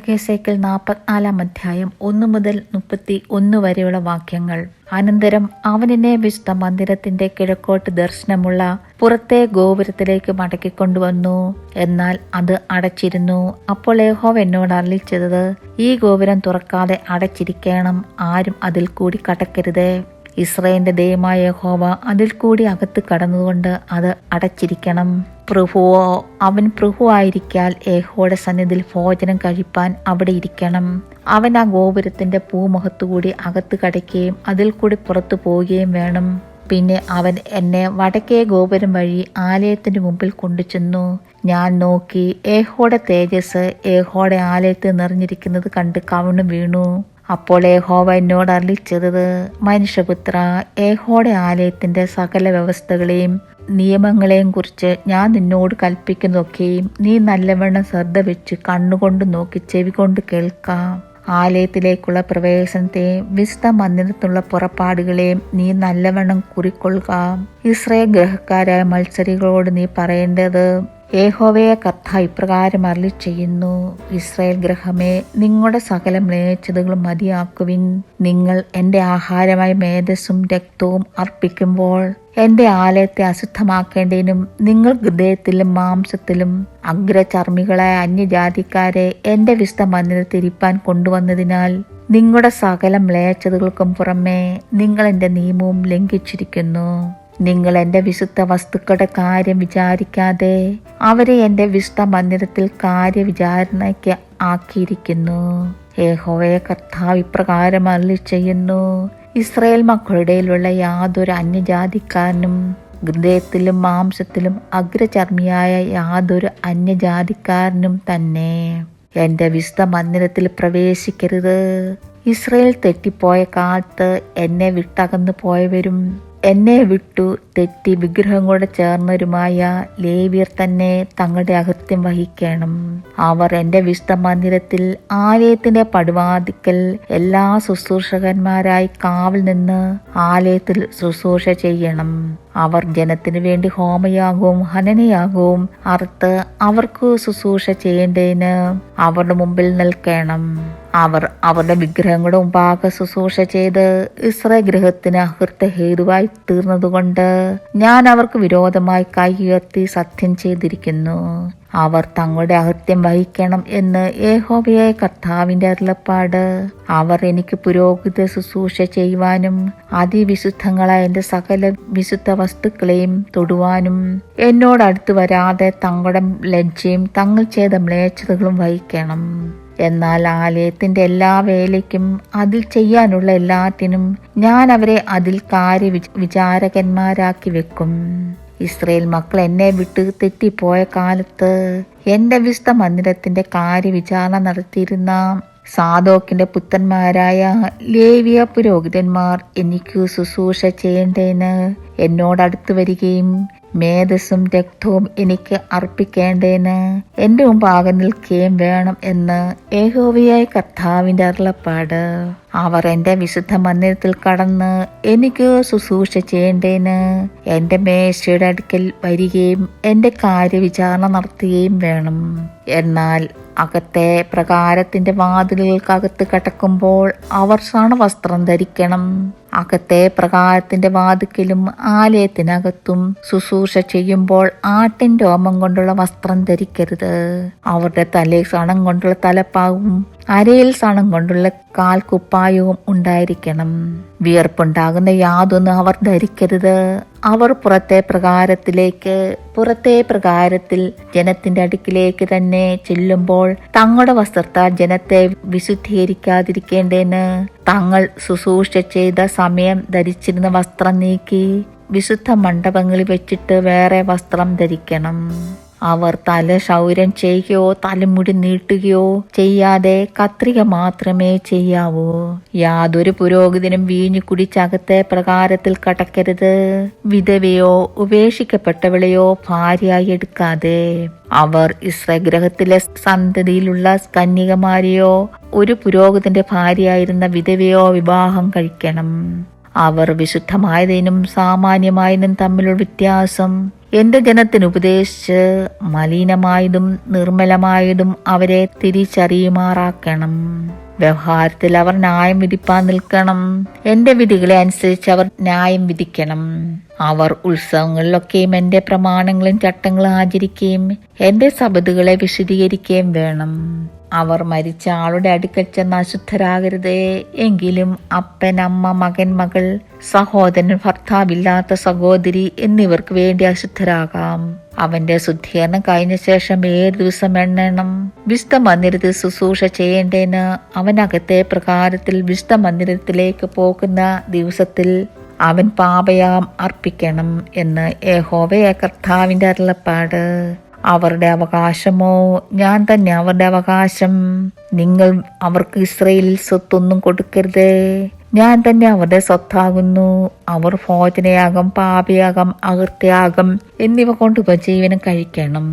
യഹെസേക്കൽ 44 അധ്യായം 1 മുതൽ 31 വരെയുള്ള വാക്യങ്ങൾ. അനന്തരം അവൻ എന്നെ വിശുദ്ധ മന്ദിരത്തിന്റെ കിഴക്കോട്ട് ദർശനമുള്ള പുറത്തെ ഗോപുരത്തിലേക്ക് മടക്കിക്കൊണ്ടുവന്നു. എന്നാൽ അത് അടച്ചിരുന്നു. അപ്പോൾ യഹോവ എന്നോട് അരുളിച്ചത്, ഈ ഗോപുരം തുറക്കാതെ അടച്ചിരിക്കണം, ആരും അതിൽ കൂടി കടക്കരുത്. ഇസ്രായേലിന്റെ ദൈവമായ യഹോവ അതിൽ കൂടി അകത്ത് കടന്നുകൊണ്ട് അത് അടച്ചിരിക്കണം. പ്രഭുവോ, അവൻ പ്രഭുവായിരിക്കാൽ യഹോവയുടെ സന്നിധിയിൽ ഭോജനം കഴിപ്പാൻ അവിടെ ഇരിക്കണം. അവൻ ആ ഗോപുരത്തിന്റെ പൂമുഖത്തുകൂടി അകത്ത് കടക്കുകയും അതിൽ കൂടി പുറത്തു പോവുകയും വേണം. പിന്നെ അവൻ എന്നെ വടക്കേ ഗോപുരം വഴി ആലയത്തിന്റെ മുമ്പിൽ കൊണ്ടുചെന്നു. ഞാൻ നോക്കി, യഹോവയുടെ തേജസ് യഹോവയുടെ ആലയത്തിൽ നിറഞ്ഞിരിക്കുന്നത് കണ്ട് കവിണ്ണു വീണു. അപ്പോൾ യഹോവ എന്നോട് അരുളിച്ചത്, മനുഷ്യപുത്ര, യഹോവയുടെ ആലയത്തിന്റെ സകല വ്യവസ്ഥകളെയും നിയമങ്ങളെയും കുറിച്ച് ഞാൻ നിന്നോട് കൽപ്പിക്കുന്നതൊക്കെയും നീ നല്ലവണ്ണം ശ്രദ്ധ വെച്ച് കണ്ണുകൊണ്ട് നോക്കി ചെവി കൊണ്ട് കേൾക്കാം. ആലയത്തിലേക്കുള്ള പ്രവേശനത്തെയും വിശുദ്ധ മന്ദിരത്തിനുള്ള പുറപ്പാടുകളെയും നീ നല്ലവണ്ണം കുറിക്കൊള്ളുക. ഇസ്രായേൽ ഗൃഹക്കാരായ മത്സരികളോട് നീ പറയേണ്ടത്, യഹോവയെ കർത്താവ് ഇപ്രകാരം അരുളി ചെയ്യുന്നു, ഇസ്രായേൽ ഗൃഹമേ, നിങ്ങളുടെ സകല മ്ലേച്ഛതകളും മതിയാക്കുവിൻ. നിങ്ങൾ എന്റെ ആഹാരമായി മേധസ്സും രക്തവും അർപ്പിക്കുമ്പോൾ എന്റെ ആലയത്തെ അശുദ്ധമാക്കേണ്ടതിനും നിങ്ങൾ ഹൃദയത്തിലും മാംസത്തിലും അഗ്രചർമ്മികളായ അന്യജാതിക്കാരെ എന്റെ വിശുദ്ധ മന്ദിരത്തിൽ ഇരിപ്പാൻ കൊണ്ടുവന്നതിനാൽ നിങ്ങളുടെ സകല മ്ലേച്ഛതകൾക്കും പുറമെ നിങ്ങൾ എന്റെ നിയമവും ലംഘിച്ചിരിക്കുന്നു. നിങ്ങൾ എന്റെ വിശുദ്ധ വസ്തുക്കളുടെ കാര്യം വിചാരിക്കാതെ അവരെ എന്റെ വിശുദ്ധ മന്ദിരത്തിൽ കാര്യവിചാരണയ്ക്ക് ആക്കിയിരിക്കുന്നു. യഹോവയെ കർത്താവ് ഇപ്രകാരം അരുളി ചെയ്യുന്നു, ഇസ്രായേൽ മക്കളുടെ ഇടയിലുള്ള യാതൊരു അന്യജാതിക്കാരനും ഹൃദയത്തിലും മാംസത്തിലും അഗ്രചർമ്മിയായ യാതൊരു അന്യജാതിക്കാരനും തന്നെ എന്റെ വിശുദ്ധ മന്ദിരത്തിൽ പ്രവേശിക്കരുത്. ഇസ്രായേൽ തെറ്റിപ്പോയ കാലത്ത് എന്നെ വിട്ടകന്നു പോയവരും എന്നെ വിട്ടു തെറ്റി വിഗ്രഹങ്ങളോട് ചേർന്നവരുമായ ലേവ്യർ തന്നെ തങ്ങളുടെ അകൃത്യം വഹിക്കണം. അവർ എന്റെ വിശുദ്ധ മന്ദിരത്തിൽ ആലയത്തിന്റെ പടിവാതിക്കൽ എല്ലാ ശുശ്രൂഷകന്മാരായി കാവൽ നിന്ന് ആലയത്തിൽ ശുശ്രൂഷ ചെയ്യണം. അവർ ജനത്തിനു വേണ്ടി ഹോമയാഗവും ഹനനയാഗവും അറുത്ത് അവർക്ക് ശുശ്രൂഷ ചെയ്യേണ്ടതിന് അവരുടെ മുമ്പിൽ നിൽക്കണം. അവർ അവരുടെ വിഗ്രഹങ്ങളുടെ മുമ്പാകെ ശുശ്രൂഷ ചെയ്ത് ഇസ്രായേൽ ഗൃഹത്തിന് അകൃത്യ ഹേതുവായി തീർന്നതുകൊണ്ട് ഞാൻ അവർക്ക് വിരോധമായി കൈ ഉയർത്തി സത്യം ചെയ്തിരിക്കുന്നു. അവർ തങ്ങളുടെ അകൃത്യം വഹിക്കണം എന്ന് യഹോവയായ കർത്താവിന്റെ അരുളപ്പാട്. അവർ എനിക്ക് പുരോഹിത ശുശ്രൂഷ ചെയ്യുവാനും അതിവിശുദ്ധങ്ങളായ എന്റെ സകല വിശുദ്ധ വസ്തുക്കളെയും തൊടുവാനും എന്നോട് അടുത്ത് വരാതെ തങ്ങളുടെ ലജ്ജയും തങ്ങൾ ചെയ്ത മ്ലേച്ഛതകളും വഹിക്കണം. എന്നാൽ ആലയത്തിന്റെ എല്ലാ വേലയ്ക്കും അതിൽ ചെയ്യാനുള്ള എല്ലാറ്റിനും ഞാൻ അവരെ അതിൽ വിചാരകന്മാരാക്കി വെക്കും. ഇസ്രായേൽ മക്കൾ എന്നെ വിട്ട് തെറ്റിപ്പോയ കാലത്ത് എന്റെ വിശുദ്ധ മന്ദിരത്തിന്റെ കാര്യവിചാരണ നടത്തിയിരുന്ന സാദോക്കിന്റെ പുത്രന്മാരായ ലേവ്യ പുരോഹിതന്മാർ എനിക്ക് ശുശ്രൂഷ ചെയ്യേണ്ടതിന് എന്നോടടുത്ത് വരികയും മേധസ്സും രക്തവും എനിക്ക് അർപ്പിക്കേണ്ടതിന് എന്റെ മുമ്പാകെ നിൽക്കുകയും വേണം എന്ന് യഹോവയായ കർത്താവിന്റെ അരുളപ്പാട്. അവർ എന്റെ വിശുദ്ധ മന്ദിരത്തിൽ കടന്ന് എനിക്ക് ശുശ്രൂഷ ചെയ്യേണ്ടതിന് എന്റെ മേശയുടെ അടുക്കൽ വരികയും എന്റെ കാര്യവിചാരണ നടത്തുകയും വേണം. എന്നാൽ അകത്തെ പ്രകാരത്തിന്റെ വാതിലുകൾക്കകത്ത് കടക്കുമ്പോൾ അവർ ശണവസ്ത്രം ധരിക്കണം. അകത്തെ പ്രകാരത്തിന്റെ വാതിക്കലും ആലയത്തിനകത്തും ശുശ്രൂഷ ചെയ്യുമ്പോൾ ആട്ടിൻ രോമം കൊണ്ടുള്ള വസ്ത്രം ധരിക്കരുത്. അവരുടെ തലയിൽ സണം കൊണ്ടുള്ള തലപ്പാവും അരയിൽ സണം കൊണ്ടുള്ള കാൽക്കുപ്പായവും ഉണ്ടായിരിക്കണം. വിയർപ്പുണ്ടാകുന്ന യാതൊന്നും അവർ ധരിക്കരുത്. അവർ പുറത്തെ പ്രകാരത്തിൽ ജനത്തിന്റെ അടുക്കിലേക്ക് തന്നെ ചെല്ലുമ്പോൾ തങ്ങളുടെ വസ്ത്രത്താൽ ജനത്തെ വിശുദ്ധീകരിക്കാതിരിക്കേണ്ടതിന് തങ്ങൾ ശുശ്രൂഷ ചെയ്ത സമയം ധരിച്ചിരുന്ന വസ്ത്രം നീക്കി വിശുദ്ധ മണ്ഡപങ്ങളിൽ വെച്ചിട്ട് വേറെ വസ്ത്രം ധരിക്കണം. അവർ തല ക്ഷൗരം ചെയ്യുകയോ തലമുടി നീട്ടുകയോ ചെയ്യാതെ കത്രിക മാത്രമേ ചെയ്യാവൂ. യാതൊരു പുരോഹിതനും വീഞ്ഞു കുടിച്ചകത്തെ പ്രകാരത്തിൽ കടക്കരുത്. വിധവയോ ഉപേക്ഷിക്കപ്പെട്ടവളെയോ ഭാര്യയായി എടുക്കാതെ. അവർ ഇസ്രായേൽ ഗൃഹത്തിലെ സന്തതിയിലുള്ള കന്യകമാരെയോ ഒരു പുരോഹിതന്റെ ഭാര്യയായിരുന്ന വിധവയോ വിവാഹം കഴിക്കണം. അവർ വിശുദ്ധമായതിനും സാമാന്യമായതിനും തമ്മിലുള്ള വ്യത്യാസം എന്റെ ജനത്തിന് ഉപദേശിച്ച് മലിനമായതും നിർമ്മലമായതും അവരെ തിരിച്ചറിയുമാറാക്കണം. വ്യവഹാരത്തിൽ അവർ ന്യായം വിധിപ്പാൻ നിൽക്കണം. എന്റെ വിധികളെ അനുസരിച്ച് അവർ ന്യായം വിധിക്കണം. അവർ ഉത്സവങ്ങളിലൊക്കെയും എന്റെ പ്രമാണങ്ങളും ചട്ടങ്ങളും ആചരിക്കുകയും എന്റെ സബതുകളെ വിശദീകരിക്കുകയും വേണം. അവർ മരിച്ച ആളുടെ അടുക്കൽ ചെന്ന് അശുദ്ധരാകരുതേ. എങ്കിലും അപ്പൻ, അമ്മ, മകൻ, മകൾ, സഹോദരൻ, ഭർത്താവില്ലാത്ത സഹോദരി എന്നിവർക്ക് വേണ്ടി അശുദ്ധരാകാം. അവന്റെ ശുദ്ധീകരണം കഴിഞ്ഞ ശേഷം 7 ദിവസം എണ്ണണം. വിശുദ്ധ മന്ദിരത്തിൽ ശുശ്രൂഷ ചെയ്യേണ്ടതിന് അവനകത്തെ പ്രകാരത്തിൽ വിശുദ്ധ മന്ദിരത്തിലേക്ക് പോകുന്ന ദിവസത്തിൽ അവൻ പാപയാഗം അർപ്പിക്കണം എന്ന് യഹോവയായ കർത്താവിന്റെ അരുളപ്പാട്. അവരുടെ അവകാശമോ ഞാൻ തന്നെ അവരുടെ അവകാശം. നിങ്ങൾ അവർക്ക് ഇസ്രായേലിൽ സ്വത്തൊന്നും കൊടുക്കരുത്. ഞാൻ തന്നെ അവരുടെ സ്വത്താകുന്നു. അവർ ഭോജനയാഗം, പാപയാഗം, അകൃത്യയാഗം എന്നിവ കൊണ്ട് ഉപജീവനം കഴിക്കണം.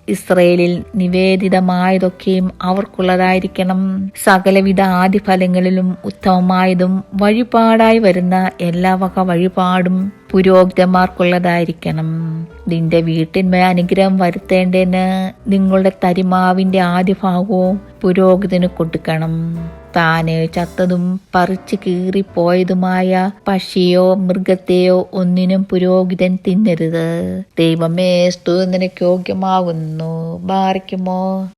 ഇസ്രായേലിൽ നിവേദിതമായതൊക്കെയും അവർക്കുള്ളതായിരിക്കണം. സകലവിധ ആദിഫലങ്ങളിലും ഉത്തമമായതും വഴിപാടായി വരുന്ന എല്ലാ വക വഴിപാടും പുരോഹിതന്മാർക്കുള്ളതായിരിക്കണം. നിന്റെ വീട്ടിന്മേൽ അനുഗ്രഹം വരുത്തേണ്ടതിന് നിങ്ങളുടെ തരിമാവിന്റെ ആദ്യഭാഗവും പുരോഹിതന് കൊടുക്കണം. താനെ ചത്തതും പറിച്ചു കീറിപ്പോയതുമായ പക്ഷിയോ മൃഗത്തെയോ ഒന്നിനും പുരോഹിതൻ തിന്നരുത്. ദൈവമേ, സ്തുതി നിനക്ക് യോഗ്യമാകുന്നു. ബാറിക്കുമോ.